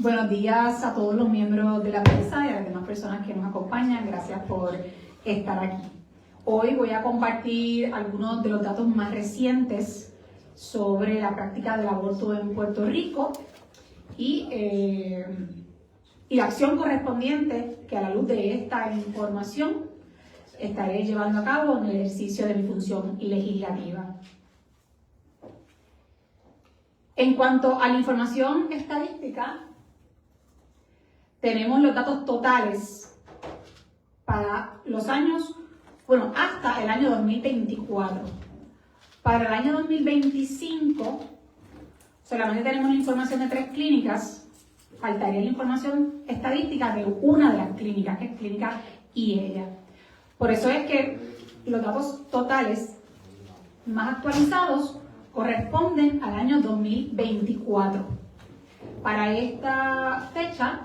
Buenos días a todos los miembros de la prensa y a las demás personas que nos acompañan. Gracias por estar aquí. Hoy voy a compartir algunos de los datos más recientes sobre la práctica del aborto en Puerto Rico y la acción correspondiente que a la luz de esta información estaré llevando a cabo en el ejercicio de mi función legislativa. En cuanto a la información estadística, tenemos los datos totales para los años, hasta el año 2024. Para el año 2025, solamente tenemos la información de 3 clínicas, faltaría la información estadística de una de las clínicas, que es Clínica IELLA. Por eso es que los datos totales más actualizados corresponden al año 2024. Para esta fecha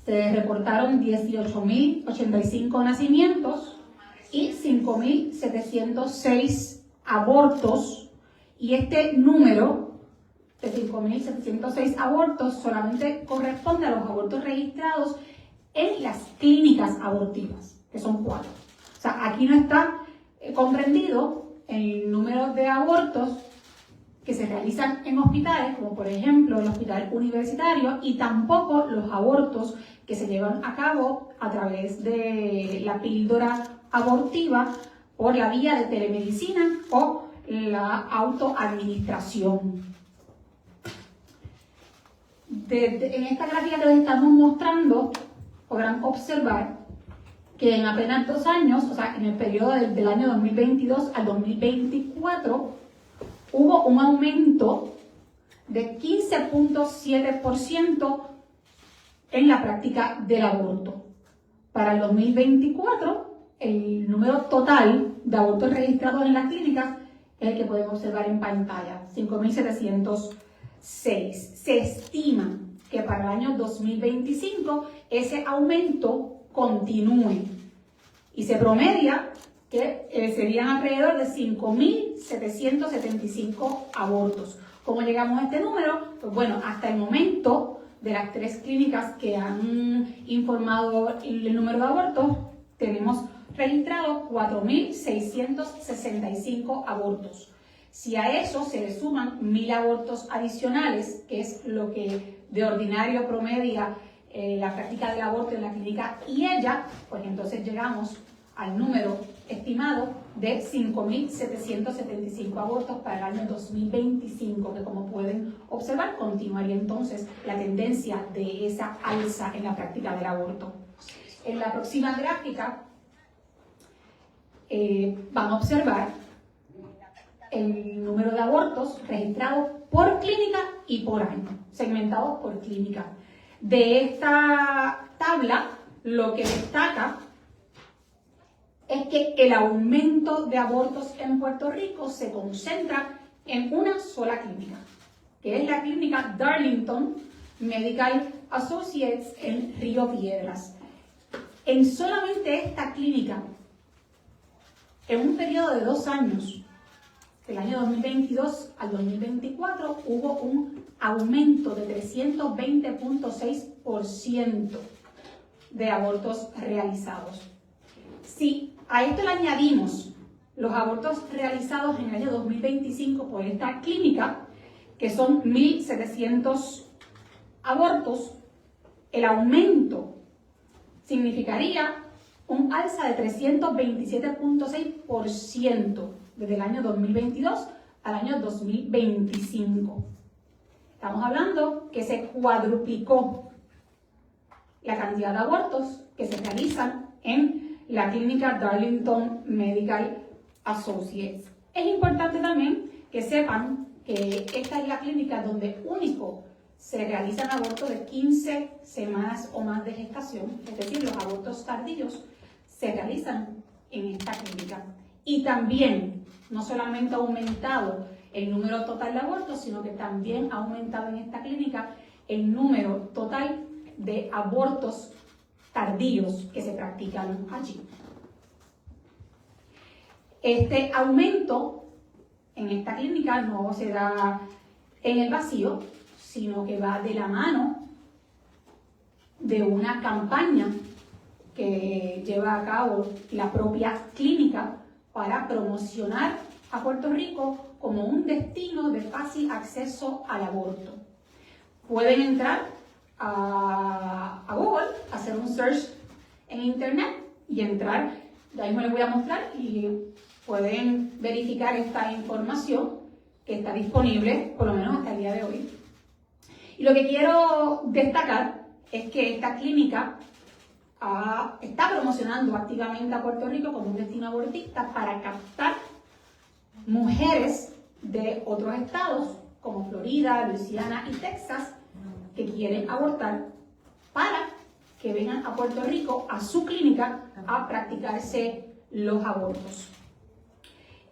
se reportaron 18.085 nacimientos y 5.706 abortos, y este número de 5.706 abortos solamente corresponde a los abortos registrados en las clínicas abortivas, que son 4. O sea, aquí no está comprendido el número de abortos que se realizan en hospitales, como por ejemplo el hospital universitario, y tampoco los abortos que se llevan a cabo a través de la píldora abortiva por la vía de telemedicina o la autoadministración. En esta gráfica que les estamos mostrando, podrán observar que en apenas 2 años, o sea, en el periodo del año 2022 al 2024, hubo un aumento de 15.7% en la práctica del aborto. Para el 2024, el número total de abortos registrados en las clínicas es el que podemos observar en pantalla, 5.706. Se estima que para el año 2025 ese aumento continúe y se promedia que serían alrededor de 5.775 abortos. ¿Cómo llegamos a este número? Pues bueno, hasta el momento, de las 3 clínicas que han informado el número de abortos, tenemos registrados 4.665 abortos. Si a eso se le suman 1.000 abortos adicionales, que es lo que de ordinario promedia la práctica del aborto en la clínica IELLA, pues entonces llegamos al número estimado de 5.775 abortos para el año 2025, que como pueden observar continuaría entonces la tendencia de esa alza en la práctica del aborto. En la próxima gráfica van a observar el número de abortos registrados por clínica y por año, segmentados por clínica. De esta tabla, lo que destaca es que el aumento de abortos en Puerto Rico se concentra en una sola clínica, que es la clínica Darlington Medical Associates en Río Piedras. En solamente esta clínica, en un periodo de 2 años, del año 2022 al 2024, hubo un aumento de 320.6% de abortos realizados. Si a esto le añadimos los abortos realizados en el año 2025 por esta clínica, que son 1.700 abortos, el aumento significaría un alza de 327.6% desde el año 2022 al año 2025. Estamos hablando que se cuadruplicó la cantidad de abortos que se realizan en la clínica Darlington Medical Associates. Es importante también que sepan que esta es la clínica donde único se realizan abortos de 15 semanas o más de gestación, es decir, los abortos tardíos se realizan en esta clínica. Y también, no solamente ha aumentado el número total de abortos, sino que también ha aumentado en esta clínica el número total de abortos tardíos que se practican allí. Este aumento en esta clínica no se da en el vacío, sino que va de la mano de una campaña que lleva a cabo la propia clínica para promocionar a Puerto Rico como un destino de fácil acceso al aborto. Pueden entrar a Google, hacer un search en internet y entrar, ya mismo les voy a mostrar y pueden verificar esta información que está disponible por lo menos hasta el día de hoy. Y lo que quiero destacar es que esta clínica está promocionando activamente a Puerto Rico como un destino abortista para captar mujeres de otros estados como Florida, Luisiana y Texas que quieren abortar para que vengan a Puerto Rico, a su clínica, a practicarse los abortos.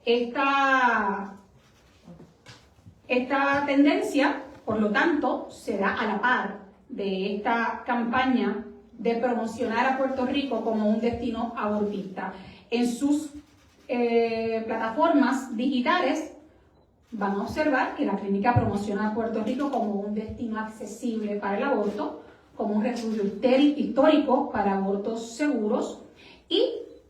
Esta tendencia, por lo tanto, se da a la par de esta campaña de promocionar a Puerto Rico como un destino abortista. En sus plataformas digitales van a observar que la clínica promociona a Puerto Rico como un destino accesible para el aborto, como un refugio histórico para abortos seguros y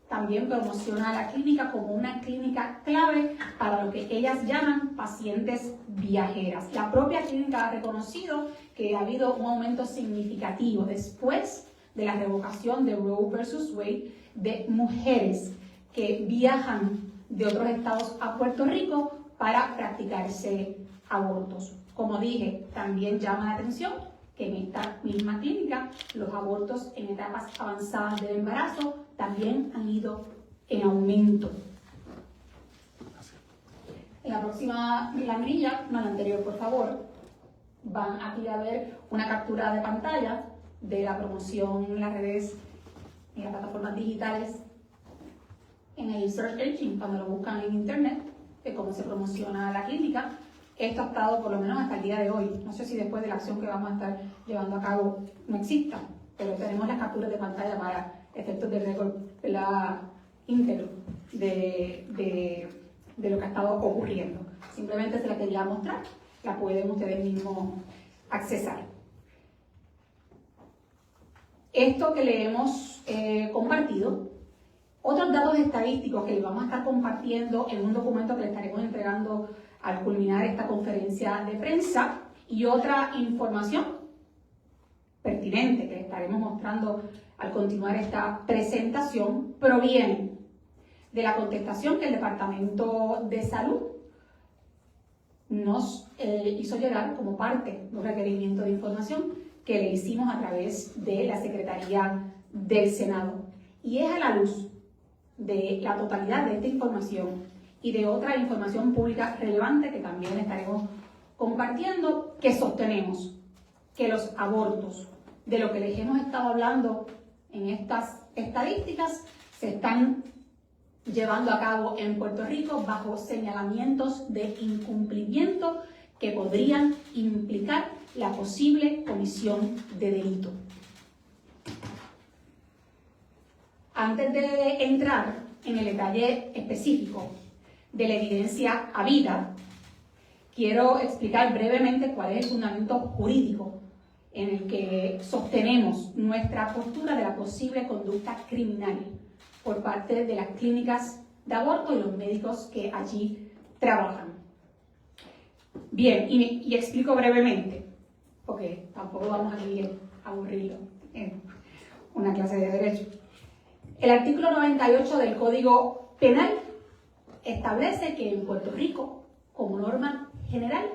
también promociona a la clínica como una clínica clave para lo que ellas llaman pacientes viajeras. La propia clínica ha reconocido que ha habido un aumento significativo después de la revocación de Roe versus Wade de mujeres que viajan de otros estados a Puerto Rico para practicarse abortos. Como dije, también llama la atención que en esta misma clínica los abortos en etapas avanzadas del embarazo también han ido en aumento. En la próxima planilla, no la anterior por favor, van aquí a ver una captura de pantalla de la promoción en las redes, en las plataformas digitales, en el search engine, cuando lo buscan en internet, de cómo se promociona la clínica. Esto ha estado por lo menos hasta el día de hoy. No sé si después de la acción que vamos a estar llevando a cabo no exista, pero tenemos las capturas de pantalla para efectos de récord íntegro de lo que ha estado ocurriendo. Simplemente se la quería mostrar, la pueden ustedes mismos accesar. Esto que le hemos compartido, otros datos estadísticos que les vamos a estar compartiendo en un documento que le estaremos entregando al culminar esta conferencia de prensa, y otra información pertinente que les estaremos mostrando al continuar esta presentación, proviene de la contestación que el Departamento de Salud nos hizo llegar como parte de un requerimiento de información que le hicimos a través de la Secretaría del Senado. Y es a la luz de la totalidad de esta información y de otra información pública relevante que también estaremos compartiendo, que sostenemos que los abortos, de lo que les hemos estado hablando en estas estadísticas, se están llevando a cabo en Puerto Rico bajo señalamientos de incumplimiento que podrían implicar la posible comisión de delito. Antes de entrar en el detalle específico de la evidencia habida, quiero explicar brevemente cuál es el fundamento jurídico en el que sostenemos nuestra postura de la posible conducta criminal por parte de las clínicas de aborto y los médicos que allí trabajan. Bien, y explico brevemente, porque tampoco vamos a aburrirlo en una clase de derecho. El artículo 98 del Código Penal establece que en Puerto Rico, como norma general,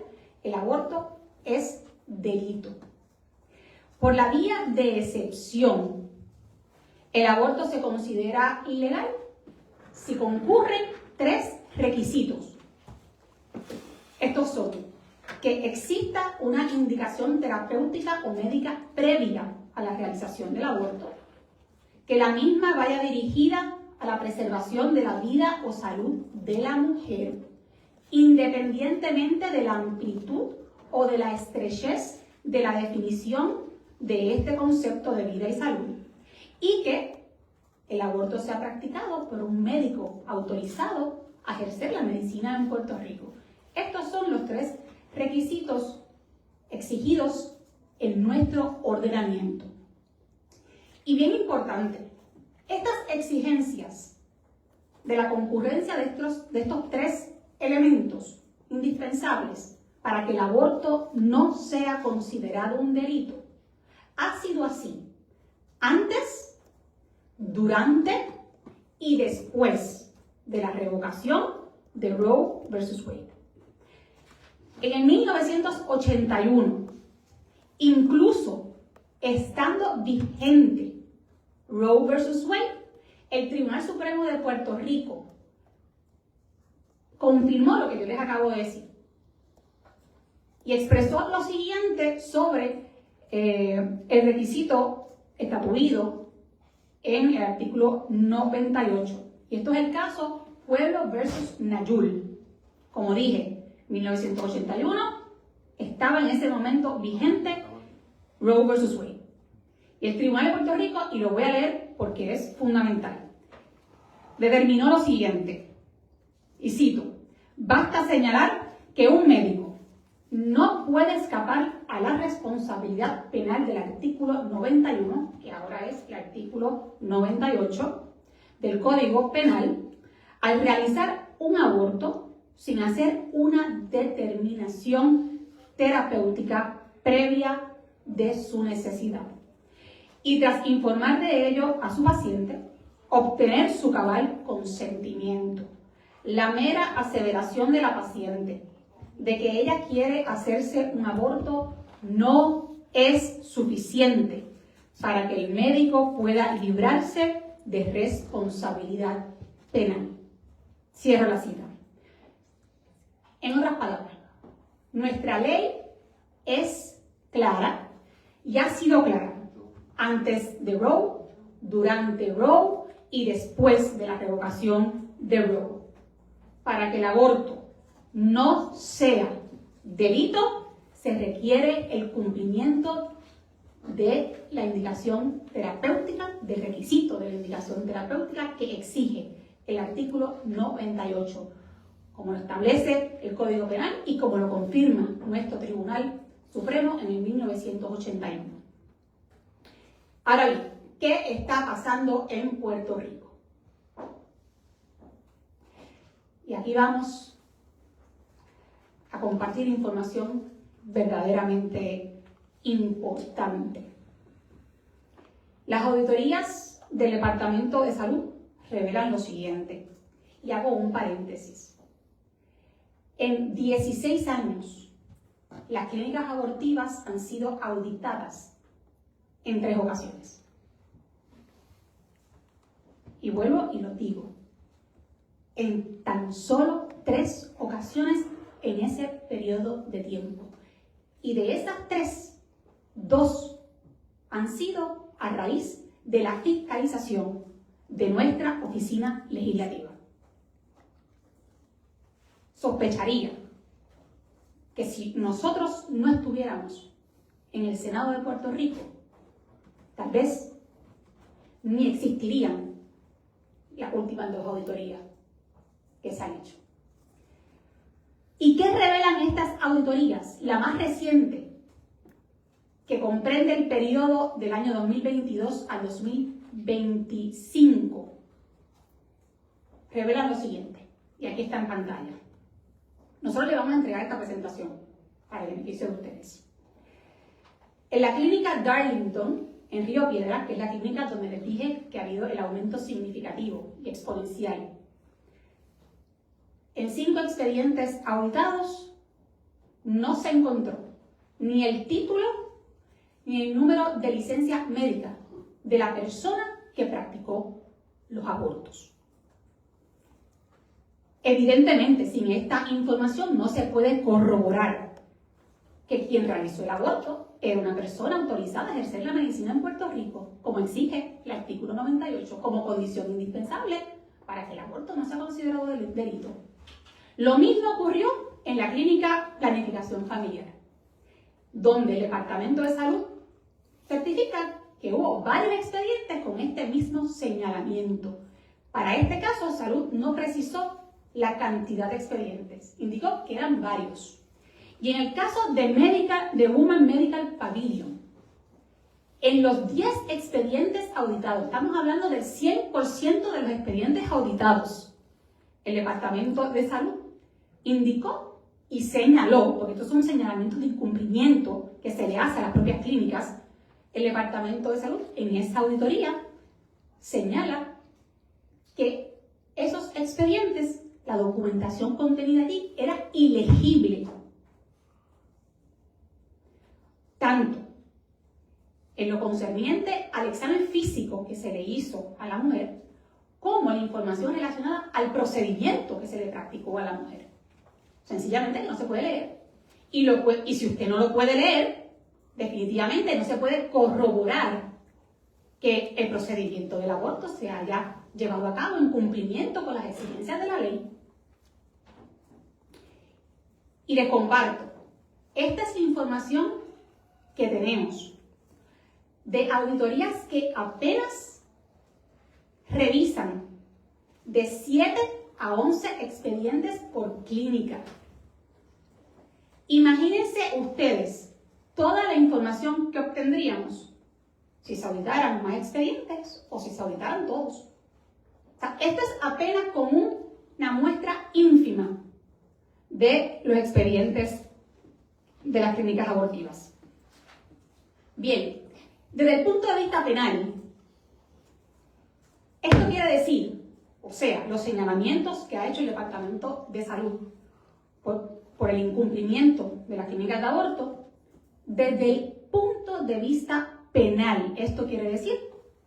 el aborto es delito. Por la vía de excepción, el aborto se considera ilegal si concurren 3 requisitos. Estos son: que exista una indicación terapéutica o médica previa a la realización del aborto, que la misma vaya dirigida a la preservación de la vida o salud de la mujer, independientemente de la amplitud o de la estrechez de la definición de este concepto de vida y salud, y que el aborto sea practicado por un médico autorizado a ejercer la medicina en Puerto Rico. Estos son los 3 requisitos exigidos en nuestro ordenamiento. Y bien importante, estas exigencias de la concurrencia de estos tres elementos indispensables para que el aborto no sea considerado un delito, ha sido así antes, durante y después de la revocación de Roe versus Wade. En el 1981, incluso estando vigente Roe versus Wade, el Tribunal Supremo de Puerto Rico confirmó lo que yo les acabo de decir y expresó lo siguiente sobre el requisito estatuido en el artículo 98. Y esto es el caso Pueblo versus Nayul. Como dije, 1981 estaba en ese momento vigente Roe versus Wade. Y el Tribunal de Puerto Rico, y lo voy a leer porque es fundamental, determinó lo siguiente, y cito: basta señalar que un médico no puede escapar a la responsabilidad penal del artículo 91, que ahora es el artículo 98 del Código Penal, al realizar un aborto sin hacer una determinación terapéutica previa de su necesidad. Y tras informar de ello a su paciente, obtener su cabal consentimiento. La mera aseveración de la paciente de que ella quiere hacerse un aborto no es suficiente para que el médico pueda librarse de responsabilidad penal. Cierro la cita. En otras palabras, nuestra ley es clara y ha sido clara antes de Roe, durante Roe y después de la revocación de Roe. Para que el aborto no sea delito, se requiere el cumplimiento de la indicación terapéutica, del requisito de la indicación terapéutica que exige el artículo 98, como lo establece el Código Penal y como lo confirma nuestro Tribunal Supremo en el 1981. Ahora bien, ¿qué está pasando en Puerto Rico? Y aquí vamos a compartir información verdaderamente importante. Las auditorías del Departamento de Salud revelan lo siguiente, y hago un paréntesis. En 16 años, las clínicas abortivas han sido auditadas en 3 ocasiones. Y vuelvo y lo digo, en tan solo 3 ocasiones en ese periodo de tiempo. Y de esas 3, 2 han sido a raíz de la fiscalización de nuestra oficina legislativa. Sospecharía que si nosotros no estuviéramos en el Senado de Puerto Rico, tal vez ni existirían las últimas 2 auditorías que se han hecho. ¿Y qué revelan estas auditorías? La más reciente, que comprende el periodo del año 2022 al 2025, revela lo siguiente, y aquí está en pantalla. Nosotros le vamos a entregar esta presentación para el beneficio de ustedes. En la clínica Darlington, en Río Piedras, que es la clínica donde les dije que ha habido el aumento significativo y exponencial, en 5 expedientes auditados no se encontró ni el título ni el número de licencia médica de la persona que practicó los abortos. Evidentemente, sin esta información no se puede corroborar que quien realizó el aborto era una persona autorizada a ejercer la medicina en Puerto Rico, como exige el artículo 98, como condición indispensable para que el aborto no sea considerado delito. Lo mismo ocurrió en la clínica Planificación Familiar, donde el Departamento de Salud certifica que hubo varios expedientes con este mismo señalamiento. Para este caso, Salud no precisó la cantidad de expedientes, indicó que eran varios. Y en el caso de Women Medical Pavilion, En los 10 expedientes auditados, estamos hablando del 100% de los expedientes auditados, el Departamento de Salud indicó y señaló, porque estos son señalamientos de incumplimiento que se le hace a las propias clínicas, el Departamento de Salud en esa auditoría señala que esos expedientes, la documentación contenida allí era ilegible. Tanto en lo concerniente al examen físico que se le hizo a la mujer, como la información relacionada al procedimiento que se le practicó a la mujer. Sencillamente no se puede leer. Y si usted no lo puede leer, definitivamente no se puede corroborar que el procedimiento del aborto se haya llevado a cabo en cumplimiento con las exigencias de la ley. Y les comparto, esta es la información que tenemos de auditorías que apenas revisan de 7 a 11 expedientes por clínica. Imagínense ustedes toda la información que obtendríamos si se auditaran más expedientes o si se auditaran todos. O sea, esto es apenas como una muestra ínfima de los expedientes de las clínicas abortivas. Bien, desde el punto de vista penal, esto quiere decir, o sea, los señalamientos que ha hecho el Departamento de Salud por el incumplimiento de las clínicas de aborto, desde el punto de vista penal, esto quiere decir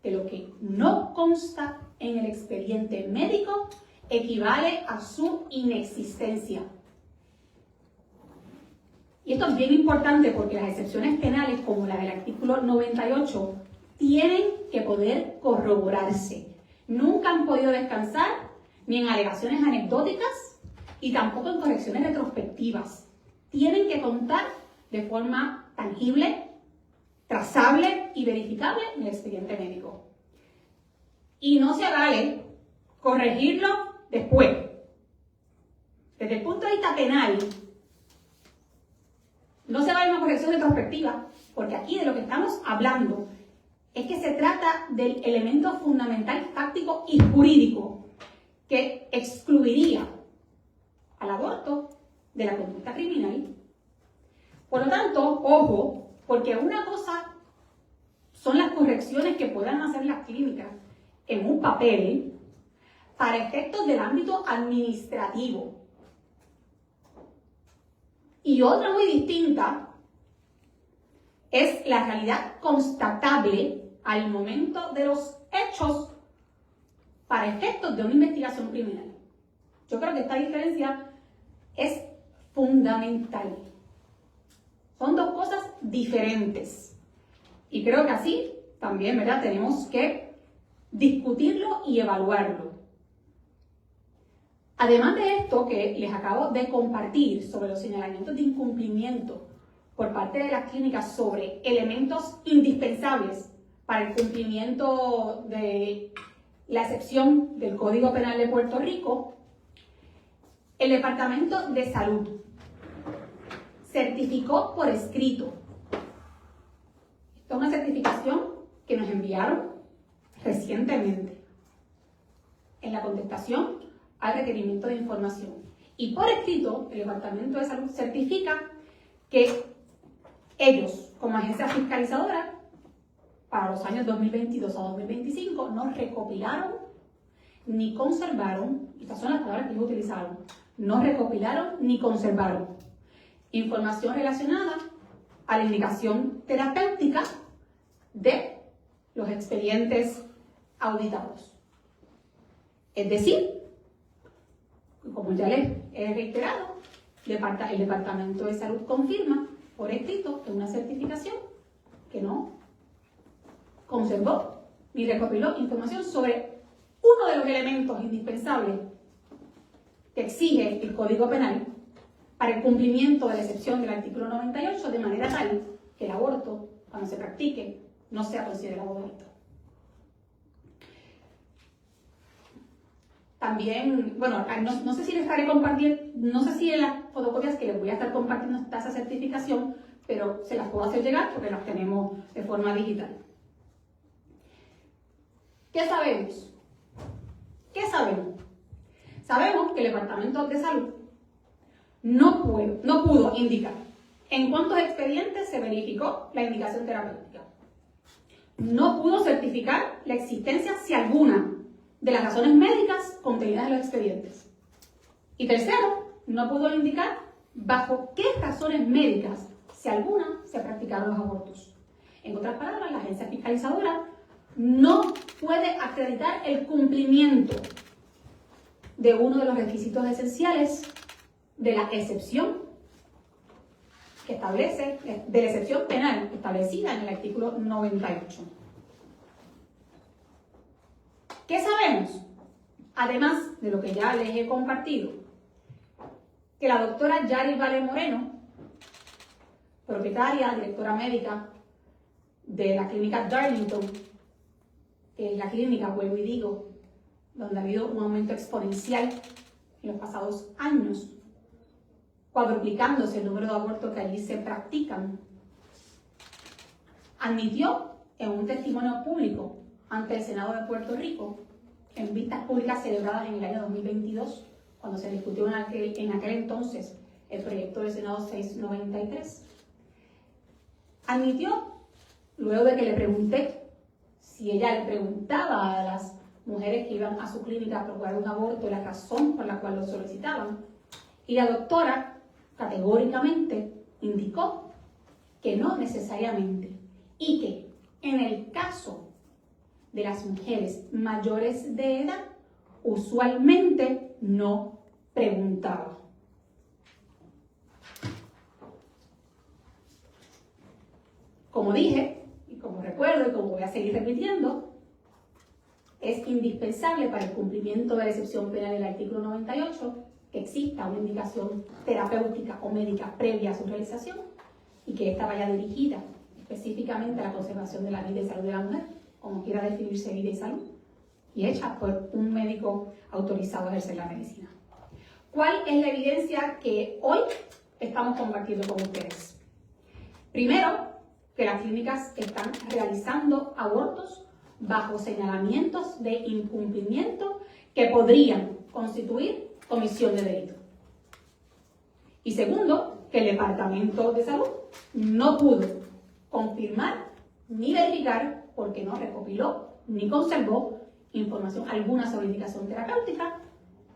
que lo que no consta en el expediente médico equivale a su inexistencia. Y esto es bien importante porque las excepciones penales, como la del artículo 98, tienen que poder corroborarse. Nunca han podido descansar ni en alegaciones anecdóticas y tampoco en correcciones retrospectivas. Tienen que contar de forma tangible, trazable y verificable en el expediente médico. Y no se vale corregirlo después. Desde el punto de vista penal, no se vale una corrección retrospectiva, porque aquí de lo que estamos hablando es que se trata del elemento fundamental, fáctico y jurídico que excluiría al aborto de la conducta criminal. Por lo tanto, ojo, porque una cosa son las correcciones que puedan hacer las clínicas en un papel para efectos del ámbito administrativo. Y otra muy distinta es la realidad constatable al momento de los hechos para efectos de una investigación criminal. Yo creo que esta diferencia es fundamental. Son dos cosas diferentes. Y creo que así también, ¿verdad?, tenemos que discutirlo y evaluarlo. Además de esto que les acabo de compartir sobre los señalamientos de incumplimiento por parte de las clínicas sobre elementos indispensables para el cumplimiento de la excepción del Código Penal de Puerto Rico, el Departamento de Salud certificó por escrito. Esta es una certificación que nos enviaron recientemente en la contestación al requerimiento de información. Y por escrito, el Departamento de Salud certifica que ellos, como agencia fiscalizadora, para los años 2022 a 2025, no recopilaron ni conservaron, estas son las palabras que ellos utilizaron, no recopilaron ni conservaron información relacionada a la indicación terapéutica de los expedientes auditados. Es decir, como ya les he reiterado, el Departamento de Salud confirma por escrito en una certificación que no conservó ni recopiló información sobre uno de los elementos indispensables que exige el Código Penal para el cumplimiento de la excepción del artículo 98, de manera tal que el aborto, cuando se practique, no sea considerado delito. También, bueno, no sé si les estaré compartiendo, no sé si en las fotocopias que les voy a estar compartiendo está esa certificación, pero se las puedo hacer llegar porque las tenemos de forma digital. ¿Qué sabemos? ¿Qué sabemos? Sabemos que el Departamento de Salud no pudo indicar en cuántos expedientes se verificó la indicación terapéutica. No pudo certificar la existencia, si alguna, de las razones médicas contenidas en los expedientes. Y tercero, no pudo indicar bajo qué razones médicas, si alguna, se practicaron los abortos. En otras palabras, la agencia fiscalizadora no puede acreditar el cumplimiento de uno de los requisitos esenciales de la excepción que establece, de la excepción penal establecida en el artículo 98. ¿Qué sabemos? Además de lo que ya les he compartido, que la doctora Yari Vale Moreno, propietaria, directora médica de la clínica Darlington, que es la clínica, vuelvo y digo, donde ha habido un aumento exponencial en los pasados años, cuadruplicándose el número de abortos que allí se practican, admitió en un testimonio público ante el Senado de Puerto Rico, en vistas públicas celebradas en el año 2022, cuando se discutió en aquel entonces el proyecto del Senado 693, admitió, luego de que le pregunté si ella le preguntaba a las mujeres que iban a su clínica a procurar un aborto la razón por la cual lo solicitaban, y la doctora categóricamente indicó que no necesariamente, y que en el caso de las mujeres mayores de edad, usualmente no preguntaba. Como dije, y como recuerdo y como voy a seguir repitiendo, es indispensable para el cumplimiento de la excepción penal del artículo 98 que exista una indicación terapéutica o médica previa a su realización y que ésta vaya dirigida específicamente a la conservación de la vida y salud de la mujer, como quiera definirse vida y salud, y hecha por un médico autorizado a ejercer la medicina. ¿Cuál es la evidencia que hoy estamos compartiendo con ustedes? Primero, que las clínicas están realizando abortos bajo señalamientos de incumplimiento que podrían constituir comisión de delito. Y segundo, que el Departamento de Salud no pudo confirmar ni verificar, porque no recopiló ni conservó información alguna sobre indicación terapéutica.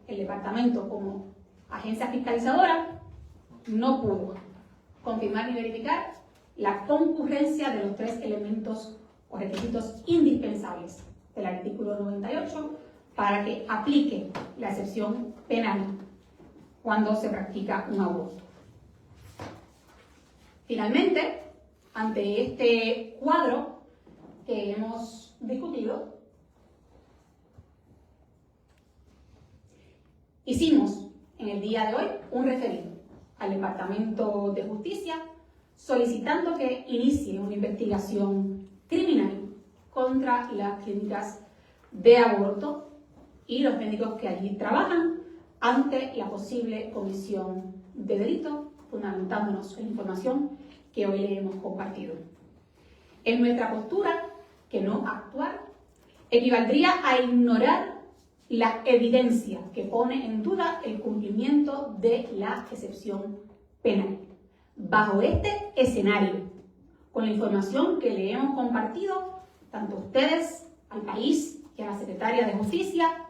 El departamento, como agencia fiscalizadora, no pudo confirmar ni verificar la concurrencia de los tres elementos o requisitos indispensables del artículo 98 para que aplique la excepción penal cuando se practica un aborto. Finalmente, ante este cuadro que hemos discutido, hicimos en el día de hoy un referido al Departamento de Justicia solicitando que inicie una investigación criminal contra las clínicas de aborto y los médicos que allí trabajan ante la posible comisión de delito, fundamentándonos en la información que hoy le hemos compartido. En nuestra postura, que no actuar equivaldría a ignorar la evidencia que pone en duda el cumplimiento de la excepción penal. Bajo este escenario, con la información que le hemos compartido, tanto a ustedes, al país y a la Secretaria de Justicia,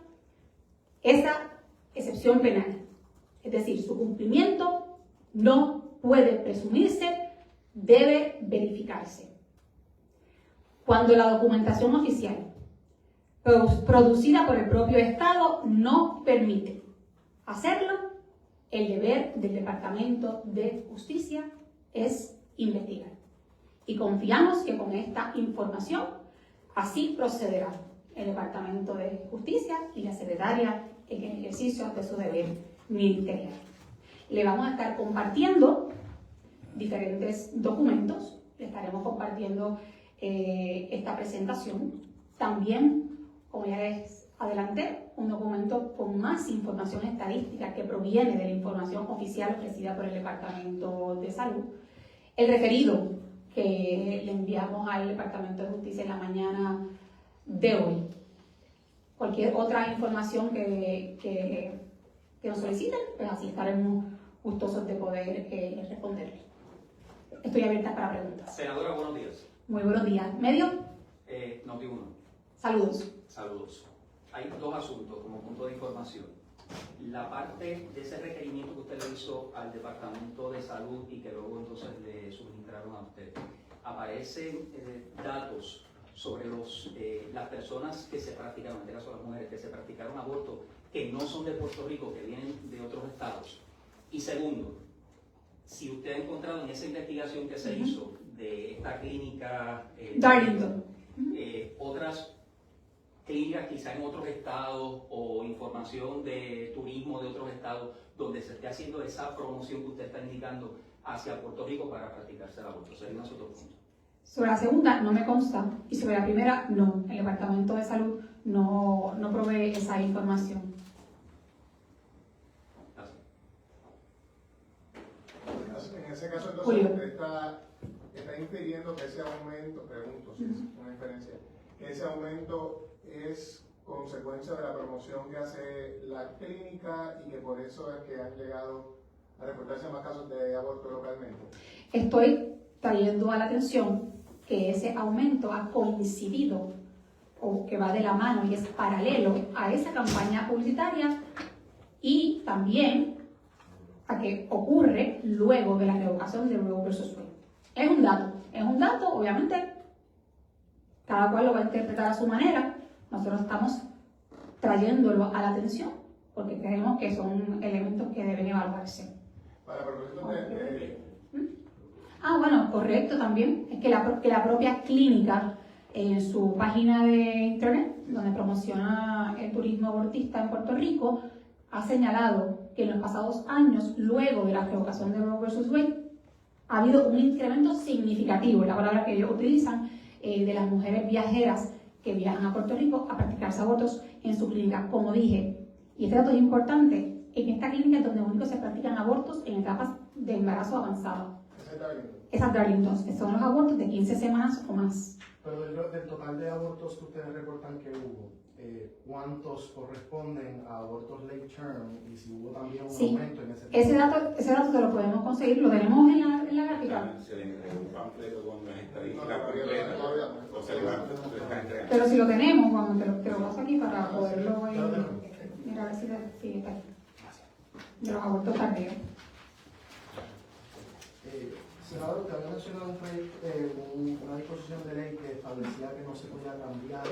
esa excepción penal, es decir, su cumplimiento, no puede presumirse, debe verificarse. Cuando la documentación oficial producida por el propio Estado no permite hacerlo, el deber del Departamento de Justicia es investigar. Y confiamos que con esta información así procederá el Departamento de Justicia y la Secretaria en el ejercicio de su deber ministerial. Le vamos a estar compartiendo diferentes documentos, le estaremos compartiendo esta presentación. También, como ya les adelanté, un documento con más información estadística que proviene de la información oficial ofrecida por el Departamento de Salud. El referido que le enviamos al Departamento de Justicia en la mañana de hoy cualquier otra información que nos soliciten, pues así estaremos gustosos de poder responderle. Estoy abierta para preguntas. Senadora, buenos días. Muy buenos días. ¿Medio? Noti1. Saludos. Saludos. Hay dos asuntos como punto de información. La parte de ese requerimiento que usted le hizo al Departamento de Salud y que luego entonces le suministraron a usted, aparecen datos sobre las personas que se practicaron, en este caso las mujeres, que se practicaron abortos que no son de Puerto Rico, que vienen de otros estados. Y segundo, si usted ha encontrado en esa investigación que se hizo de esta clínica Darlington, otras clínicas quizá en otros estados o información de turismo de otros estados donde se esté haciendo esa promoción que usted está indicando hacia Puerto Rico para practicarse el aborto. Sería un asunto punto. Sobre la segunda no me consta y sobre la primera no. El Departamento de Salud no provee esa información. En ese caso, entonces, Julio. usted está infiriendo que ese aumento, pregunto, si es una inferencia, que ese aumento es consecuencia de la promoción que hace la clínica y que por eso es que han llegado a reportarse más casos de aborto localmente. Estoy trayendo a la atención que ese aumento ha coincidido o que va de la mano y es paralelo a esa campaña publicitaria y también a que ocurre luego de la revocación de Roe vs. Wade. Es un dato, obviamente, cada cual lo va a interpretar a su manera. Nosotros estamos trayéndolo a la atención porque creemos que son elementos que deben evaluarse. Para propósito de Bueno, correcto también. Es que la propia clínica en su página de internet, donde promociona el turismo abortista en Puerto Rico, ha señalado que en los pasados años, luego de la revocación de Roe vs. Wade, ha habido un incremento significativo, la palabra que ellos utilizan, de las mujeres viajeras que viajan a Puerto Rico a practicarse abortos en su clínica. Como dije, y este dato es importante, en esta clínica es donde único se practican abortos en etapas de embarazo avanzado. Esas Darlingtons, que son los abortos de 15 semanas o más. Pero del total de abortos que ustedes reportan que hubo, ¿cuántos corresponden a abortos late term? Y si hubo también un aumento en ese dato te lo podemos conseguir, lo tenemos en la gráfica. Se le entrega un panfleto con las estadísticas completas, o se le va a entregar. Pero si lo tenemos, cuando te lo paso aquí para poderlo mira a ver si está aquí. De los abortos tardíos. Senador, usted había mencionado una disposición de ley que establecía que no se podía cambiar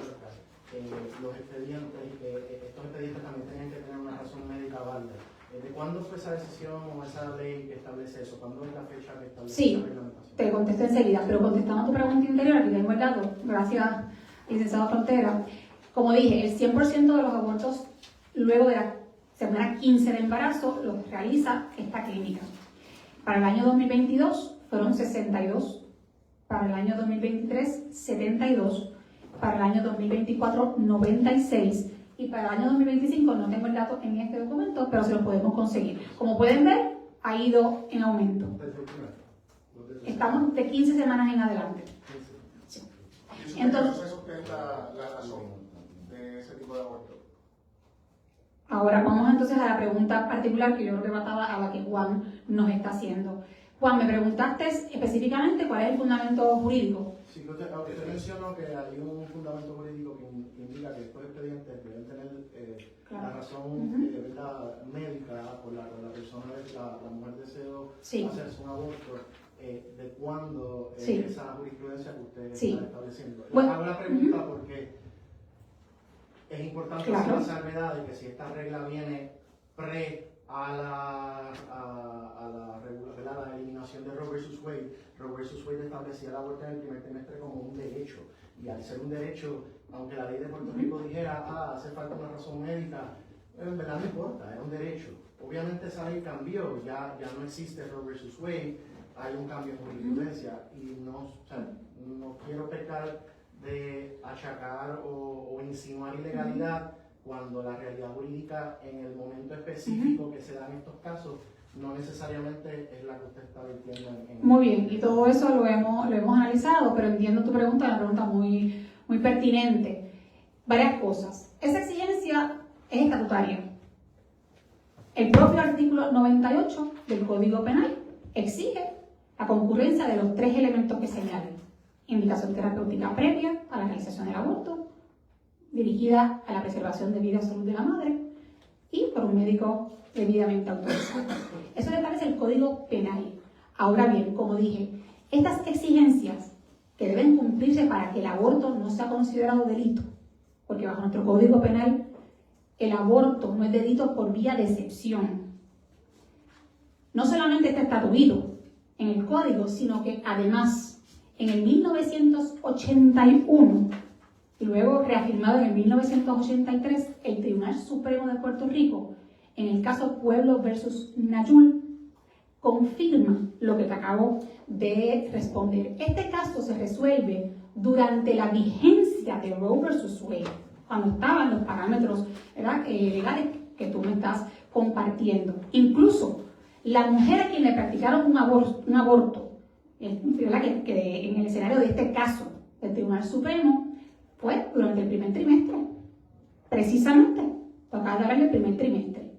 los expedientes y que estos expedientes también tenían que tener una razón médica válida. ¿De cuándo fue esa decisión o esa ley que establece eso? ¿Cuándo es la fecha que establece esa reglamentación? Te contesto enseguida, pero contestando a tu pregunta interior, aquí tengo el dato, gracias, licenciado Frontera. Como dije, el 100% de los abortos luego de la semana 15 de embarazo los realiza esta clínica. Para el año 2022 fueron 62, para el año 2023 72, para el año 2024 96 y para el año 2025 no tengo el dato en este documento, pero se lo podemos conseguir. Como pueden ver, ha ido en aumento. Estamos de 15 semanas en adelante. Sí. Entonces, ¿eso es la razón de ese tipo de aborto? Ahora vamos entonces a la pregunta particular que yo creo que mataba a la que Juan nos está haciendo. Juan, me preguntaste específicamente cuál es el fundamento jurídico. Sí, usted mencionó que hay un fundamento jurídico que indica que estos expedientes deben tener la razón médica por la persona, la mujer deseó hacerse un aborto, de cuándo esa jurisprudencia que usted está estableciendo. Bueno, hago la pregunta porque es importante hacer la salvedad de que si esta regla viene pre a la eliminación de Roe vs. Wade. Roe vs. Wade establecía el aborto en el primer trimestre como un derecho, y al ser un derecho, aunque la ley de Puerto Rico dijera, hace falta una razón médica, en verdad no importa, es un derecho. Obviamente esa ley cambió, ya no existe Roe vs. Wade, hay un cambio en jurisprudencia, y no quiero pecar de achacar o insinuar ilegalidad cuando la realidad jurídica en el momento específico que se dan estos casos no necesariamente es la que usted está vertiendo Muy bien, y todo eso lo hemos analizado, pero entiendo tu pregunta, una pregunta muy pertinente. Varias cosas. Esa exigencia exigencia es estatutaria. El propio artículo 98 del Código Penal exige la concurrencia de los 3 elementos que señalen: indicación terapéutica previa a la realización del aborto, dirigida a la preservación de vida y salud de la madre, y por un médico debidamente autorizado. Eso lo establece el Código Penal. Ahora bien, como dije, estas exigencias que deben cumplirse para que el aborto no sea considerado delito, porque bajo nuestro Código Penal el aborto no es delito por vía de excepción. No solamente está estatuido en el Código, sino que además en el 1981 y luego reafirmado en el 1983, el Tribunal Supremo de Puerto Rico, en el caso Pueblo versus Nayul, confirma lo que te acabo de responder. Este caso se resuelve durante la vigencia de Roe versus Wade, cuando estaban los parámetros, ¿verdad?, legales que tú me estás compartiendo. Incluso la mujer a quien le practicaron un aborto, ¿verdad?, que en el escenario de este caso del Tribunal Supremo, fue durante el primer trimestre. Precisamente, tocaba darle el primer trimestre.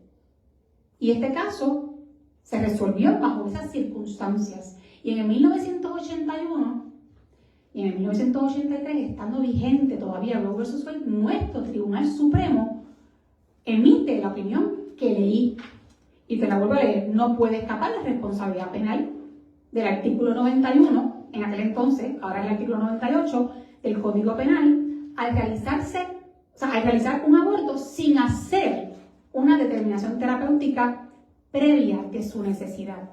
Y este caso se resolvió bajo esas circunstancias. Y en el 1981 y en el 1983, estando vigente todavía Roe versus Wade, nuestro Tribunal Supremo emite la opinión que leí. Y te la vuelvo a leer: no puede escapar la responsabilidad penal del artículo 91, en aquel entonces, ahora el artículo 98 del Código Penal, al realizar un aborto sin hacer una determinación terapéutica previa de su necesidad.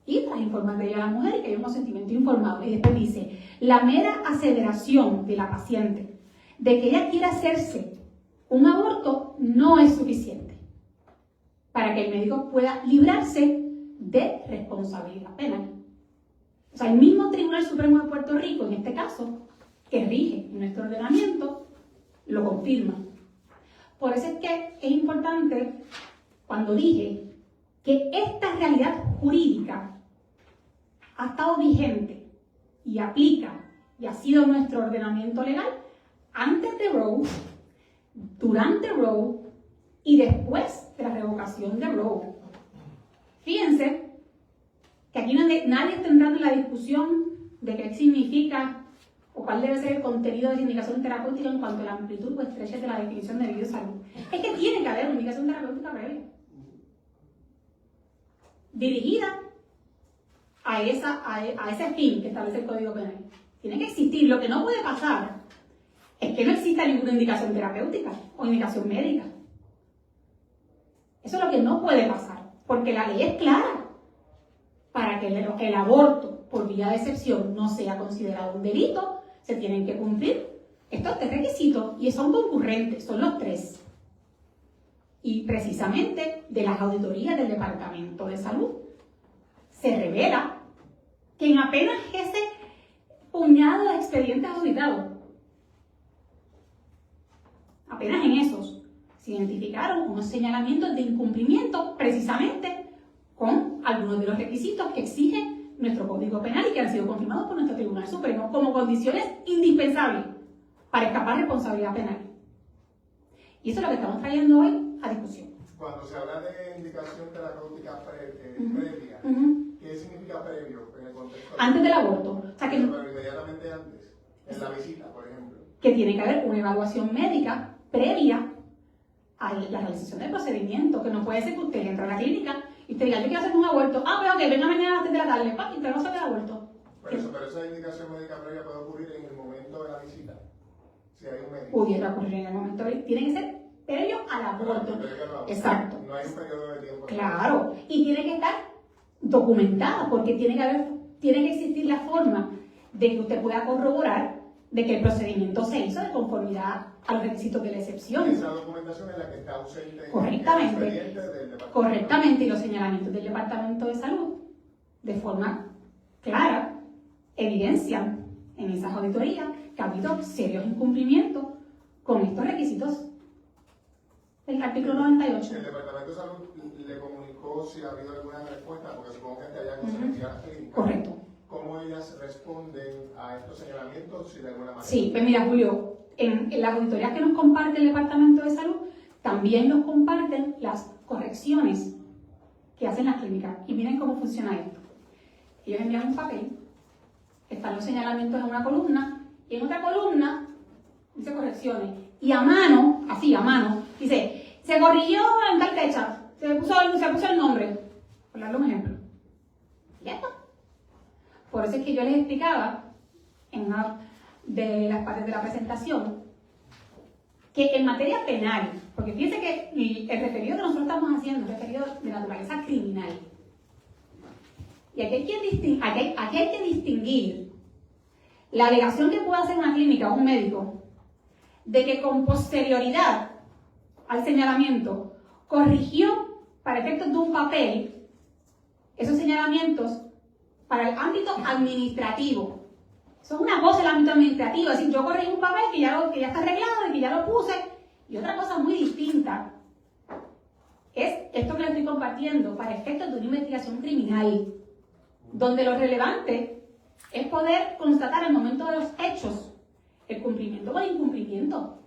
Y tras informarle a la mujer y que hay un consentimiento informado. Y después dice: la mera aseveración de la paciente de que ella quiera hacerse un aborto no es suficiente para que el médico pueda librarse de responsabilidad penal. O sea, el mismo Tribunal Supremo de Puerto Rico, en este caso, que rige nuestro ordenamiento, lo confirma. Por eso es que es importante, cuando dije que esta realidad jurídica ha estado vigente y aplica y ha sido nuestro ordenamiento legal antes de Roe, durante Roe y después de la revocación de Roe. Fíjense que aquí nadie está entrando en la discusión de qué significa o cuál debe ser el contenido de la indicación terapéutica en cuanto a la amplitud o estrechez de la definición de vida y salud. Es que tiene que haber una indicación terapéutica previa, dirigida a ese fin que establece el Código Penal. Tiene que existir. Lo que no puede pasar es que no exista ninguna indicación terapéutica o indicación médica. Eso es lo que no puede pasar, porque la ley es clara. Para que el aborto por vía de excepción no sea considerado un delito, se tienen que cumplir estos 3 requisitos, y son concurrentes, son los 3. Y precisamente de las auditorías del Departamento de Salud se revela que en apenas ese puñado de expedientes auditados, apenas en esos, se identificaron unos señalamientos de incumplimiento precisamente con algunos de los requisitos que exige nuestro Código Penal y que han sido confirmados por nuestro Tribunal Supremo como condiciones indispensables para escapar de responsabilidad penal. Y eso es lo que estamos trayendo hoy a discusión. Cuando se habla de indicación terapéutica previa, ¿qué significa previo en el contexto? Antes del aborto. O sea, que, pero inmediatamente antes, en la visita, por ejemplo. Que tiene que haber una evaluación médica previa a la realización del procedimiento, que no puede ser que usted entre a la clínica y usted diga: yo quiero hacer un aborto. Ah, pero ok, venga mañana a las 3 de la tarde, y usted no hace el aborto. Pero esa indicación médica previa puede ocurrir en el momento de la visita, si hay un médico. Pudiera ocurrir en el momento, tiene que ser previo al aborto. Exacto. No hay un periodo de tiempo. Claro, y tiene que estar documentada, porque tiene que existir la forma de que usted pueda corroborar de que el procedimiento se hizo de conformidad a los requisitos de la excepción. Esa documentación es la que está ausente. Correctamente, y los señalamientos del Departamento de Salud, de forma clara, evidencian en esas auditorías que ha habido serios incumplimientos con estos requisitos del artículo 98. ¿El Departamento de Salud le comunicó si ha habido alguna respuesta? Porque supongo que hasta allá no se metía a las clínicas. Correcto. ¿Cómo ellas responden a estos señalamientos, si de alguna manera? Sí, pues mira, Julio, en las auditorías que nos comparte el Departamento de Salud, también nos comparten las correcciones que hacen las clínicas. Y miren cómo funciona esto. Ellos envían un papel, están los señalamientos en una columna, y en otra columna dice correcciones. Y a mano, así a mano, dice, se corrigió en tal fecha, se puso el nombre. Por darle un ejemplo. ¿Ya está? Por eso es que yo les explicaba en una de las partes de la presentación que en materia penal, porque fíjense que el referido que nosotros estamos haciendo es un referido de naturaleza criminal. Y aquí hay que distinguir la alegación que puede hacer una clínica o un médico de que con posterioridad al señalamiento corrigió para efectos de un papel esos señalamientos para el ámbito administrativo. Eso es una cosa el ámbito administrativo, es decir, yo corregí un papel que ya está arreglado y que ya lo puse. Y otra cosa muy distinta es esto que les estoy compartiendo para efectos de una investigación criminal, donde lo relevante es poder constatar al momento de los hechos el cumplimiento o el incumplimiento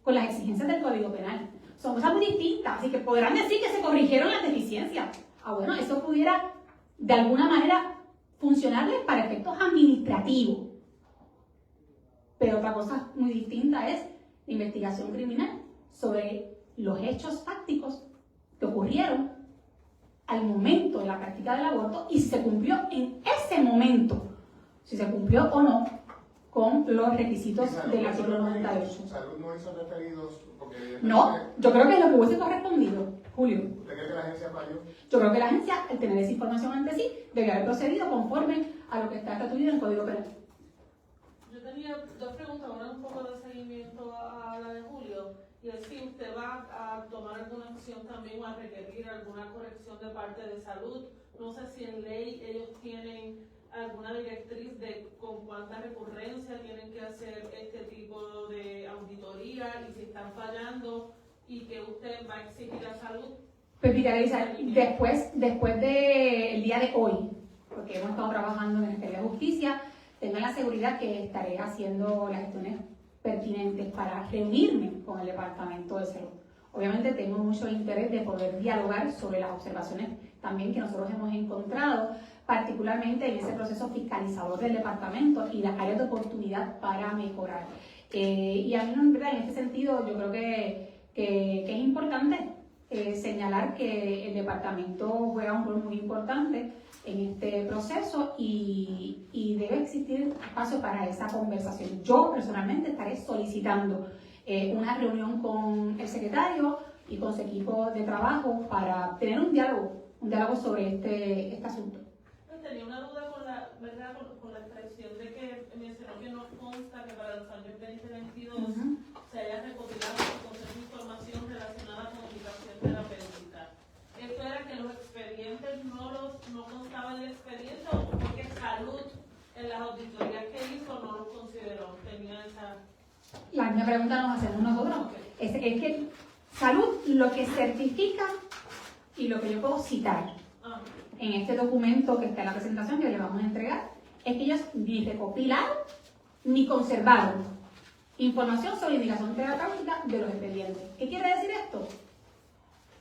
con las exigencias del Código Penal. Son cosas muy distintas, así que podrán decir que se corrigieron las deficiencias. Bueno, eso pudiera de alguna manera funcionarles para efectos administrativos. Pero otra cosa muy distinta es la investigación criminal sobre los hechos fácticos que ocurrieron al momento de la práctica del aborto y si se cumplió en ese momento, si se cumplió o no con los requisitos del artículo 98. ¿Salud no hizo referidos? Porque No, yo creo que es lo que hubiese correspondido, Julio. ¿Usted cree que la agencia falló? Yo creo que la agencia, al tener esa información ante sí, debe haber procedido conforme a lo que está estatuido en el Código Penal. Yo tenía dos preguntas, una un poco de seguimiento a la de Julio, y es si usted va a tomar alguna acción también o a requerir alguna corrección de parte de salud. No sé si en ley ellos tienen alguna directriz de con cuánta recurrencia tienen que hacer este tipo de auditoría y si están fallando y que usted va a exigir a salud. Pues mira, Elisa, después del día de hoy, porque hemos estado trabajando en el Ministerio de Justicia, tengan la seguridad que estaré haciendo las gestiones pertinentes para reunirme con el Departamento de Salud. Obviamente tengo mucho interés de poder dialogar sobre las observaciones también que nosotros hemos encontrado, particularmente en ese proceso fiscalizador del departamento y las áreas de oportunidad para mejorar. Y a mí, en este sentido, yo creo que es importante señalar que el departamento juega un rol muy importante en este proceso y debe existir espacio para esa conversación. Yo personalmente estaré solicitando una reunión con el secretario y con su equipo de trabajo para tener un diálogo sobre este asunto. Tenía una duda con la expresión de que mencionó que no consta que para los años 2022 se haya recopilado o conservado información relacionada con educación terapéutica. ¿Esto era que los expedientes no constaban en el expediente o porque salud en las auditorías que hizo no los consideró? Tenía esa... La misma pregunta nos hacemos nosotros. Es que salud lo que certifica y lo que yo puedo citar en este documento que está en la presentación que le vamos a entregar es que ellos ni recopilaron ni conservaron información sobre indicación terapéutica de los expedientes. ¿Qué quiere decir esto?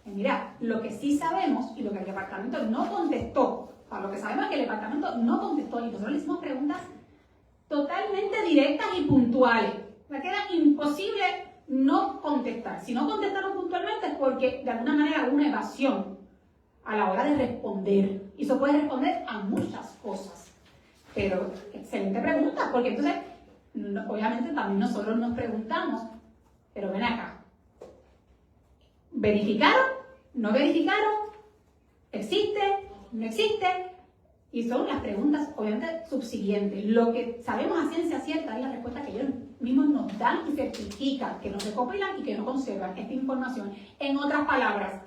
Mira, lo que sí sabemos y lo que el departamento no contestó, lo que sabemos es que el departamento no contestó y nosotros le hicimos preguntas totalmente directas y puntuales. Me queda imposible no contestar. Si no contestaron puntualmente es porque de alguna manera hubo una evasión a la hora de responder. Y eso puede responder a muchas cosas. Pero excelente pregunta, porque entonces, obviamente también nosotros nos preguntamos, pero ven acá, ¿verificaron? ¿No verificaron? ¿Existe? ¿No existe? Y son las preguntas, obviamente, subsiguientes. Lo que sabemos a ciencia cierta es la respuesta que ellos mismos nos dan y certifican, que nos recopilan y que no conservan esta información. En otras palabras,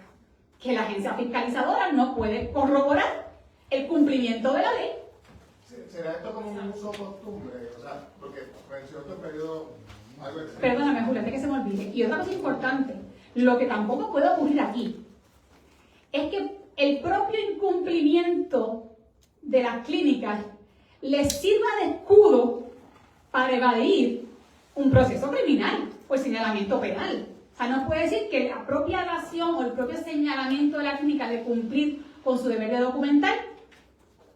que la agencia fiscalizadora no puede corroborar el cumplimiento de la ley. ¿Será esto como un uso costumbre? O sea, porque mencionó este periodo algo extraño. Perdóname, Julia, antes que se me olvide. Y otra cosa importante, lo que tampoco puede ocurrir aquí, es que el propio incumplimiento de las clínicas les sirva de escudo para evadir un proceso criminal o el señalamiento penal. O sea, no puede decir que la propia dación o el propio señalamiento de la clínica de cumplir con su deber de documentar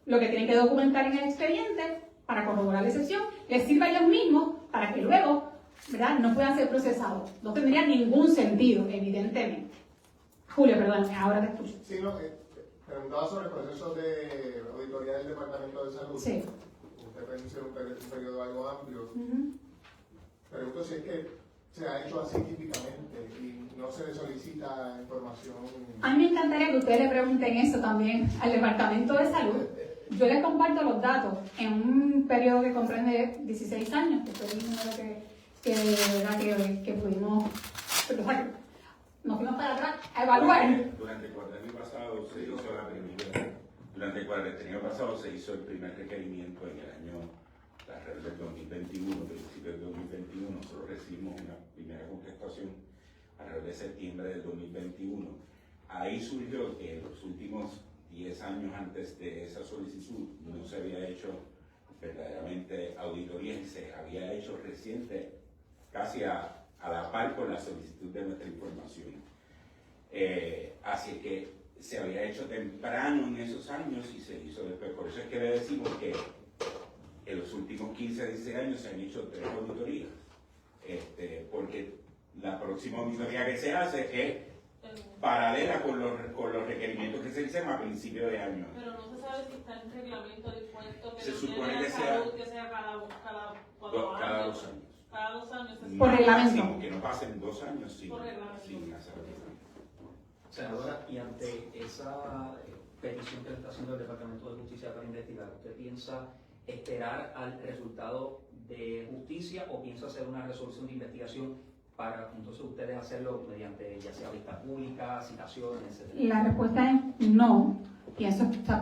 lo que tienen que documentar en el expediente para corroborar la excepción, les sirva a ellos mismos para que luego, ¿verdad?, no puedan ser procesados. No tendría ningún sentido, evidentemente. Julio, perdón, ahora te escucho. Sí, no, preguntaba sobre el proceso de auditoría del Departamento de Salud. Sí. Usted menciona un periodo algo amplio. Ujú. Pregunto si es que se ha hecho así típicamente y no se le solicita información. A mí me encantaría que ustedes le pregunten eso también al Departamento de Salud. Yo les comparto los datos en un periodo que comprende 16 años, que fue el número que pudimos, o sea, nos fuimos para atrás a evaluar. Durante el cuatrienio pasado se hizo la primera. Durante el cuatrienio pasado se hizo el primer requerimiento en el año alrededor del 2021, principio del 2021. Nosotros recibimos una primera contestación alrededor de septiembre del 2021. Ahí surgió que en los últimos 10 años antes de esa solicitud no se había hecho verdaderamente auditoría y se había hecho reciente, casi a la par con la solicitud de nuestra información. Así que se había hecho temprano en esos años y se hizo después. Por eso es que le decimos que en los últimos 15 a 16 años se han hecho 3 auditorías, porque la próxima auditoría que se hace es paralela con los requerimientos que se hicieron a principio de año. Pero no se sabe si está en reglamento dispuesto que Se no supone tiene que la sea salud, que sea cada 2 años. Cada 2 años. Por reglamento. Máximo, que no pasen 2 años sin Por reglamento. hacer Senadora, y ante esa petición que le está haciendo el Departamento de Justicia para investigar, ¿usted piensa esperar al resultado de justicia o piensa hacer una resolución de investigación para entonces ustedes hacerlo mediante ya sea vista pública, citaciones, etcétera? La respuesta es no,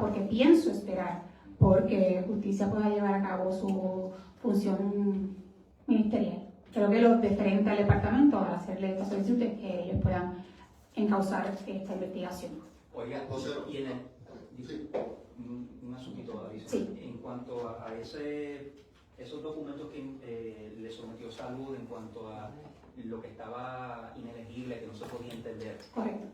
porque pienso esperar, porque justicia pueda llevar a cabo su función ministerial. Creo que lo deferente al departamento al hacerle esta solicitud es que ellos puedan encauzar esta investigación. Oiga, y en un asuntito, David, Sí. en cuanto a esos documentos que le sometió Salud en cuanto a lo que estaba inelegible, que no se podía entender, Correcto.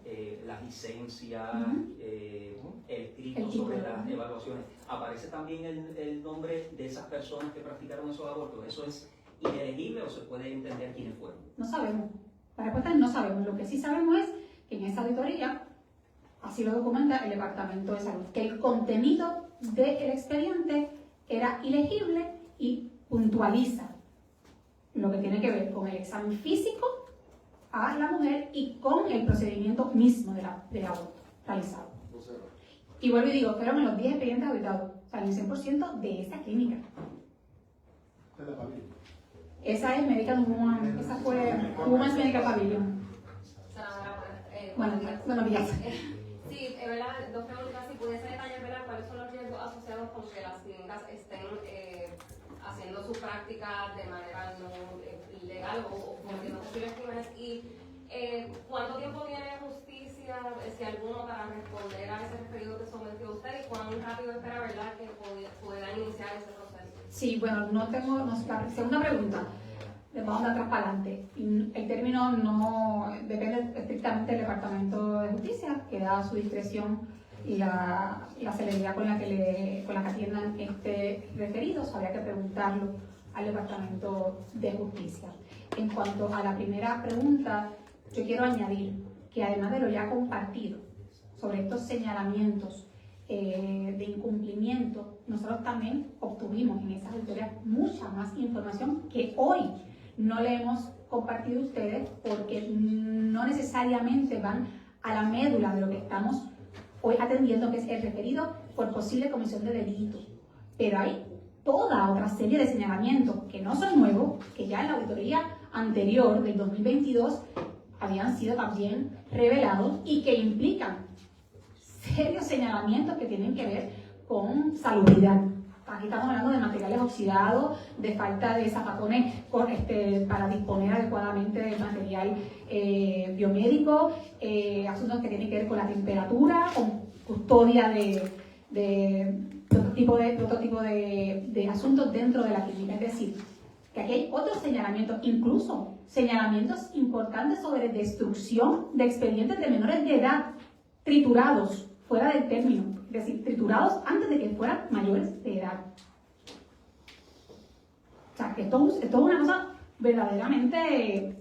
las licencias, Ujú. el escrito El sobre título. las evaluaciones, ¿aparece también el nombre de esas personas que practicaron esos abortos? ¿Eso es inelegible o se puede entender quiénes fueron? No sabemos. La respuesta es no sabemos. Lo que sí sabemos es que en esa auditoría, así lo documenta el Departamento de Salud, que el contenido del expediente era ilegible y puntualiza lo que tiene que ver con el examen físico a la mujer y con el procedimiento mismo del aborto realizado. Y vuelvo y digo, fueron en los 10 expedientes auditados, o sea, en el 100% de esa clínica. Esa es Medical Woman, esa fue Women's Medical Pavilion. Buenos días. Sí, es verdad, dos preguntas, si pudiese detallar, ¿verdad?, cuáles son los riesgos asociados con que las clínicas estén haciendo su práctica de manera no ilegal o cometiendo posibles crímenes, y cuánto tiempo tiene justicia, si alguno, para responder a ese referido que sometió usted, y cuán rápido espera, ¿verdad?, que puedan iniciar ese proceso. Sí, bueno, la segunda pregunta, vamos de atrás para adelante. El término no depende estrictamente del Departamento de Justicia, que da a su discreción la celeridad con la que atiendan este referido. Habría que preguntarlo al Departamento de Justicia. En cuanto a la primera pregunta, yo quiero añadir que además de lo ya compartido sobre estos señalamientos de incumplimiento, nosotros también obtuvimos en esas auditorías mucha más información que hoy no le hemos compartido a ustedes, porque no necesariamente van a la médula de lo que estamos hoy atendiendo, que es el referido por posible comisión de delito. Pero hay toda otra serie de señalamientos que no son nuevos, que ya en la auditoría anterior del 2022 habían sido también revelados y que implican serios señalamientos que tienen que ver con salubridad. Aquí estamos hablando de materiales oxidados, de falta de zapacones para disponer adecuadamente del material biomédico, asuntos que tienen que ver con la temperatura, con custodia de otro tipo de asuntos dentro de la clínica. Es decir, que aquí hay otros señalamientos, incluso señalamientos importantes sobre destrucción de expedientes de menores de edad, triturados, fuera del término, es decir, triturados antes de que fueran mayores de edad. O sea, que esto es una cosa verdaderamente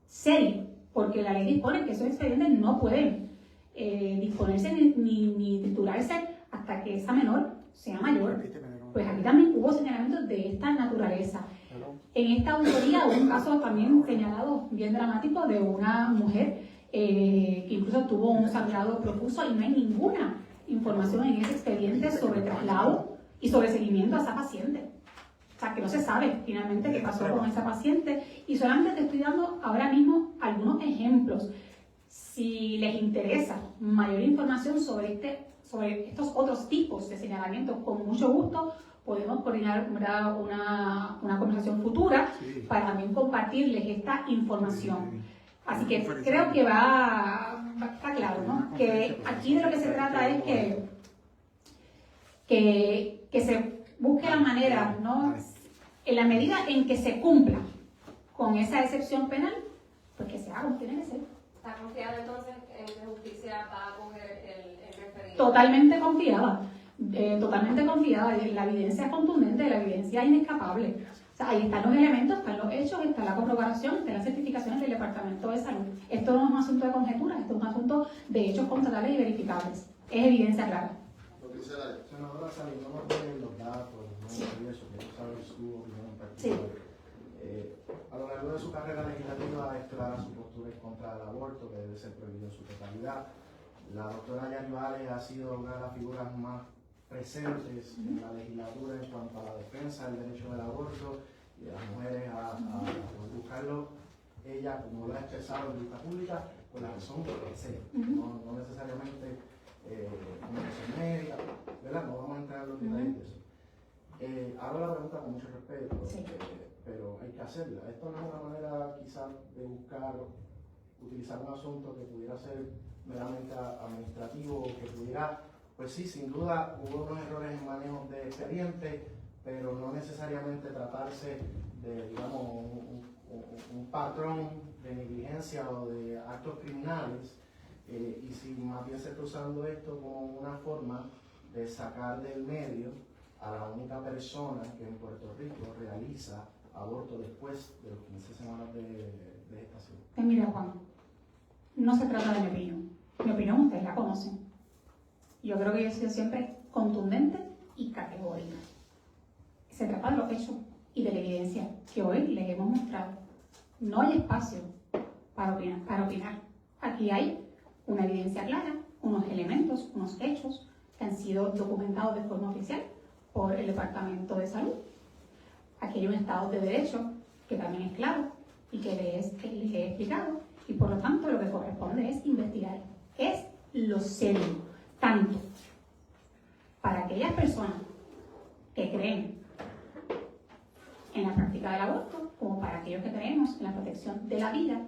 seria, porque la ley dispone que esos expedientes no pueden disponerse ni triturarse hasta que esa menor sea mayor. Pues aquí también hubo señalamientos de esta naturaleza. En esta auditoría hubo un caso también señalado bien dramático de una mujer que incluso tuvo un sangrado profuso y no hay ninguna información en ese expediente sobre traslado y sobre seguimiento a esa paciente. O sea, que no se sabe finalmente qué pasó con esa paciente. Y solamente te estoy dando ahora mismo algunos ejemplos. Si les interesa mayor información sobre estos otros tipos de señalamientos, con mucho gusto podemos coordinar una conversación futura para también compartirles esta información. Así que creo que está claro, ¿no? Que aquí de lo que se trata es que se busque la manera, ¿no? En la medida en que se cumpla con esa excepción penal, pues que se haga como tiene que ser. ¿Está confiada entonces en que justicia va a coger el referido? Totalmente confiada. La evidencia es contundente, la evidencia es inescapable. O sea, ahí están los elementos, están los hechos, está la comprobación, están las certificaciones del Departamento de Salud. Esto no es un asunto de conjetura, esto es un asunto de hechos constatables y verificables. Es evidencia clara. Senadora, saliéndonos de los datos, ¿no? Sí. Y eso, que tú sabes su opinión en Sí. particular. A lo largo de su carrera legislativa es clara su postura en contra del aborto, que debe ser prohibido en su totalidad. La doctora Yarivares ha sido una de las figuras más presentes en la legislatura en cuanto a la defensa del derecho del aborto y de las mujeres a buscarlo. Ella, como lo ha expresado en vista pública, por la razón que sea, no necesariamente una razón médica, ¿verdad? No vamos a entrar en los detalles de eso. Hago la pregunta con mucho respeto, pero hay que hacerla. Esto no es una manera quizás de utilizar un asunto que pudiera ser meramente administrativo, que pudiera, pues sí, sin duda hubo unos errores en manejo de expediente, pero no necesariamente tratarse de, digamos, un patrón de negligencia o de actos criminales, y si más bien se está usando esto como una forma de sacar del medio a la única persona que en Puerto Rico realiza aborto después de los 15 semanas de gestación. Mira, Juan, no se trata de mi opinión. Mi opinión ustedes la conocen. Yo creo que yo he sido siempre contundente y categórica. Se trata de los hechos y de la evidencia que hoy les hemos mostrado. No hay espacio para opinar. Aquí hay una evidencia clara, unos elementos, unos hechos que han sido documentados de forma oficial por el Departamento de Salud. Aquí hay un Estado de Derecho que también es claro y que les he explicado, y por lo tanto lo que corresponde es investigar. Es lo serio, tanto para aquellas personas que creen en la práctica del aborto, como para aquellos que creemos en la protección de la vida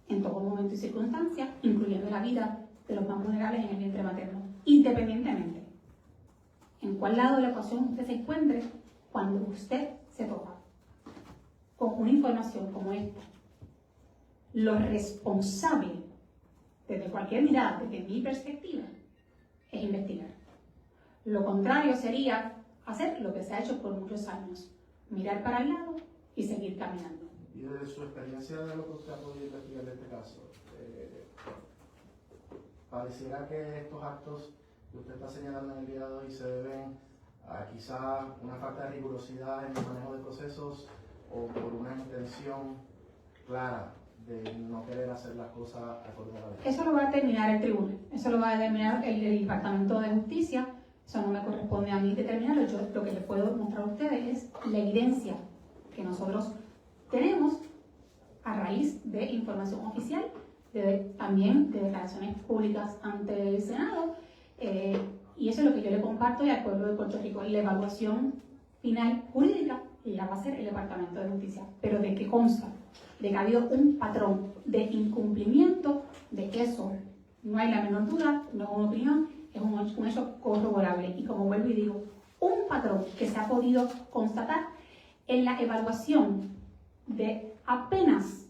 en todo momento y circunstancia, incluyendo la vida de los más vulnerables en el vientre materno, independientemente en cuál lado de la ecuación usted se encuentre cuando usted se topa con una información como esta. Lo responsable, desde cualquier mirada, desde mi perspectiva, es investigar. Lo contrario sería hacer lo que se ha hecho por muchos años, mirar para el lado y seguir caminando. Y desde su experiencia de lo que usted ha podido investigar de este caso, pareciera que estos actos que usted está señalando en el día de hoy se deben a quizá una falta de rigurosidad en el manejo de procesos o por una intención clara de no querer hacer las cosas acorde a la ley. Eso lo va a determinar el tribunal, eso lo va a determinar el Departamento de Justicia, eso no me corresponde a mí determinarlo. Yo lo que les puedo mostrar a ustedes es la evidencia que nosotros tenemos a raíz de información oficial, también de declaraciones públicas ante el Senado, y eso es lo que yo le comparto y al pueblo de Puerto Rico. La evaluación final jurídica la va a hacer el Departamento de Justicia, pero de que consta de que ha habido un patrón de incumplimiento, de eso no hay la menor duda, no es una opinión, es un hecho corroborable. Y como vuelvo y digo, un patrón que se ha podido constatar en la evaluación de apenas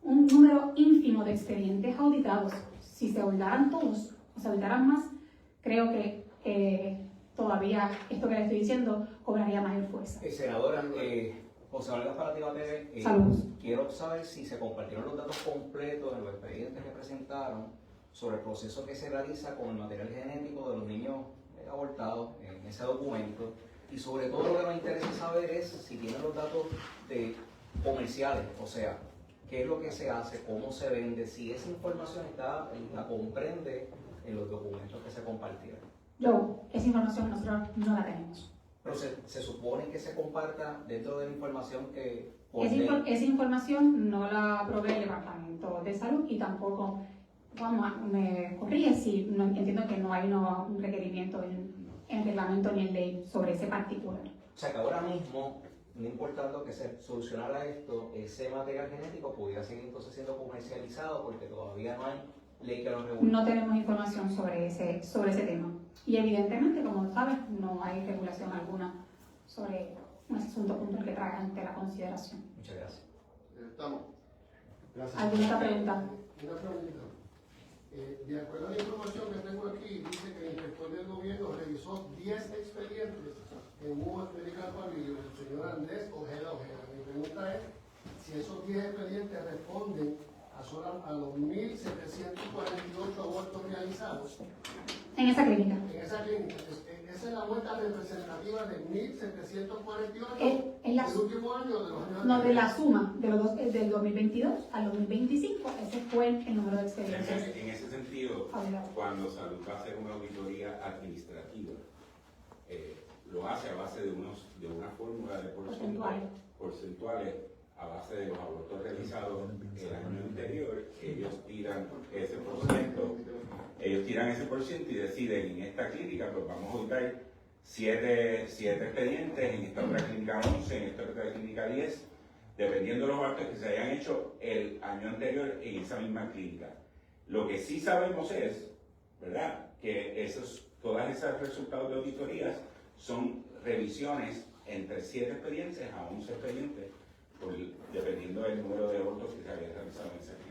un número ínfimo de expedientes auditados, si se auditaran todos o se auditaran más, creo que todavía esto que le estoy diciendo cobraría mayor fuerza. Senadora, José Manuel Gasparativa Pérez, Saludos. quiero saber si se compartieron los datos completos de los expedientes que presentaron sobre el proceso que se realiza con el material genético de los niños abortados en ese documento, y sobre todo lo que nos interesa saber es si tienen los datos comerciales, o sea, qué es lo que se hace, cómo se vende, si esa información la comprende en los documentos que se compartieron. Esa información nosotros no la tenemos. Pero se supone que se comparta dentro de la información que... Esa información no la provee el Departamento de Salud y tampoco, me corrige si no entiendo que no hay un requerimiento en el reglamento ni en ley sobre ese particular. O sea que ahora mismo, no importando que se solucionara esto, ese material genético pudiera seguir entonces siendo comercializado porque todavía no hay ley que lo regule. No tenemos información sobre ese tema. Y evidentemente, como sabes, no hay regulación alguna sobre un asunto puntual que traiga ante la consideración. Muchas gracias. Estamos. Gracias. ¿Alguna otra pregunta? Una preguntita. De acuerdo a la información que tengo aquí, dice que el inspector del gobierno revisó 10 expedientes en un Medical Family del señor Andrés Ojeda Ojeda. Mi pregunta es si esos 10 expedientes responden a los 1.748 abortos realizados En esa clínica. en esa clínica. Esa es la muestra representativa de 1.748 Es la, del último año de los años no, de la anteriores. suma de los dos, del 2022 al 2025, ese fue el número de expedientes. En ese sentido, auditados. cuando Salud va a hacer una auditoría administrativa, lo hace a base de una fórmula de porcentuales a base de los abortos realizados el año anterior. Ellos tiran ese por ciento y deciden: en esta clínica pues vamos a auditar 7 expedientes, en esta otra clínica 11, en esta otra clínica 10, dependiendo de los abortos que se hayan hecho el año anterior en esa misma clínica. Lo que sí sabemos es, ¿verdad?, que todos esos resultados de auditorías son revisiones entre 7 expedientes a 11 expedientes, dependiendo del número de abortos que se había realizado en esa clínica.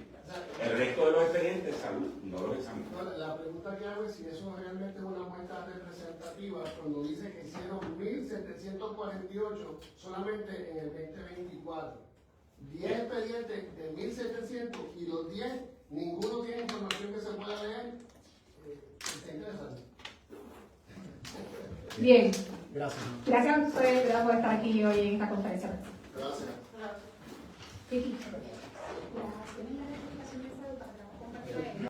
El resto de los expedientes, Salud no los examinó. No, la pregunta que hago es si eso realmente es una muestra representativa cuando dice que hicieron 1.748 solamente en el 2024. 10 expedientes de 1.700 y los 10, ninguno tiene información que se pueda leer. Está interesante. Bien, Gracias. gracias a ustedes por estar aquí hoy en esta conferencia. Gracias. Vicky.